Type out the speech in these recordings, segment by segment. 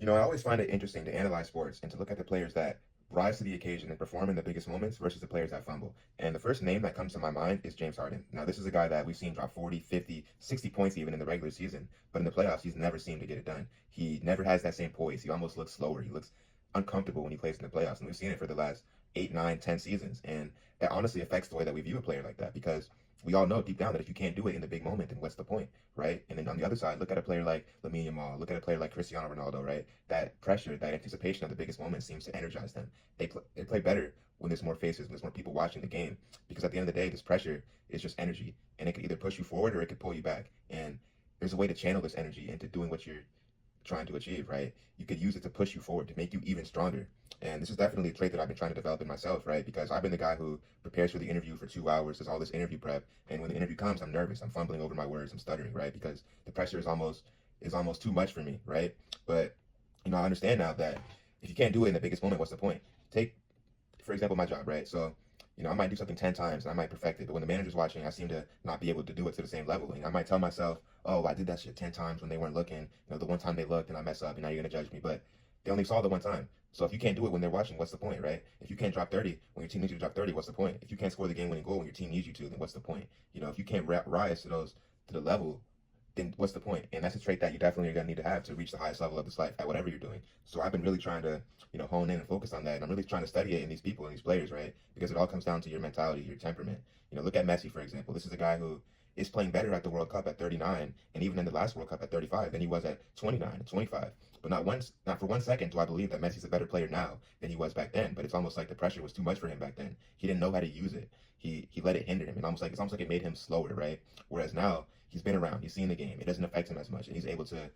I always find it interesting to analyze sports and to look at the players that rise to the occasion and perform in the biggest moments versus the players that fumble. And the first name that comes to my mind is James Harden. Now, this is a guy that we've seen drop 40, 50, 60 points even in the regular season, but in the playoffs, he's never seemed to get it done. He never has that same poise. He almost looks slower. He looks uncomfortable when he plays in the playoffs. And we've seen it for the last 8, 9, 10 seasons. And that honestly affects the way that we view a player like that because we all know deep down that if you can't do it in the big moment, then what's the point, right? And then on the other side, look at a player like Lamine Yamal, look at a player like Cristiano Ronaldo, right? That pressure, that anticipation of the biggest moment seems to energize them. They play better when there's more faces, when there's more people watching the game, because at the end of the day, this pressure is just energy, and it could either push you forward or it could pull you back. And there's a way to channel this energy into doing what you're trying to achieve, right? You could use it to push you forward, to make you even stronger. And this is definitely a trait that I've been trying to develop in myself, right? Because I've been the guy who prepares for the interview for 2 hours, does all this interview prep, and when the interview comes, I'm nervous, I'm fumbling over my words, I'm stuttering, right? Because the pressure is almost too much for me, right? But I understand now that if you can't do it in the biggest moment, what's the point? Take, for example, my job, right? So, I might do something 10 times and I might perfect it, but when the manager's watching, I seem to not be able to do it to the same level. And I might tell myself, oh, I did that shit 10 times when they weren't looking. The one time they looked and I mess up and now you're going to judge me. But they only saw the one time. So if you can't do it when they're watching, what's the point, right? If you can't drop 30 when your team needs you to drop 30, what's the point? If you can't score the game winning goal when your team needs you to, then what's the point? If you can't rise to the level, then what's the point? And that's a trait that you definitely are going to need to have to reach the highest level of this life at whatever you're doing. So I've been really trying to, hone in and focus on that. And I'm really trying to study it in these people and these players, right? Because it all comes down to your mentality, your temperament. Look at Messi, for example. This is a guy who is playing better at the World Cup at 39 and even in the last World Cup at 35 than he was at 29 and 25. But not for 1 second do I believe that Messi's a better player now than he was back then. But it's almost like the pressure was too much for him back then. He didn't know how to use it. He let it hinder him. And it's almost like it made him slower, right? Whereas now he's been around, he's seen the game, it doesn't affect him as much, and he's able to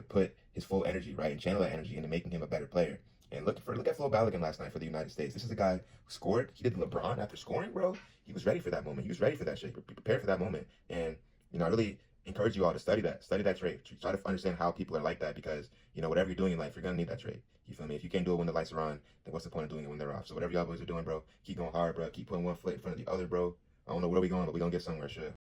put his full energy, right, and channel that energy into making him a better player. And look at Flo Balogun last night for the United States. This is a guy who scored. He did LeBron after scoring, bro. He was ready for that moment. He was ready for that shit. Be prepared for that moment. And I really encourage you all to study that trait. Try to understand how people are like that because whatever you're doing in life, you're gonna need that trait. You feel me? If you can't do it when the lights are on, then what's the point of doing it when they're off? So whatever y'all boys are doing, bro, keep going hard, bro. Keep putting one foot in front of the other, bro. I don't know where we going, but we gonna get somewhere, sure.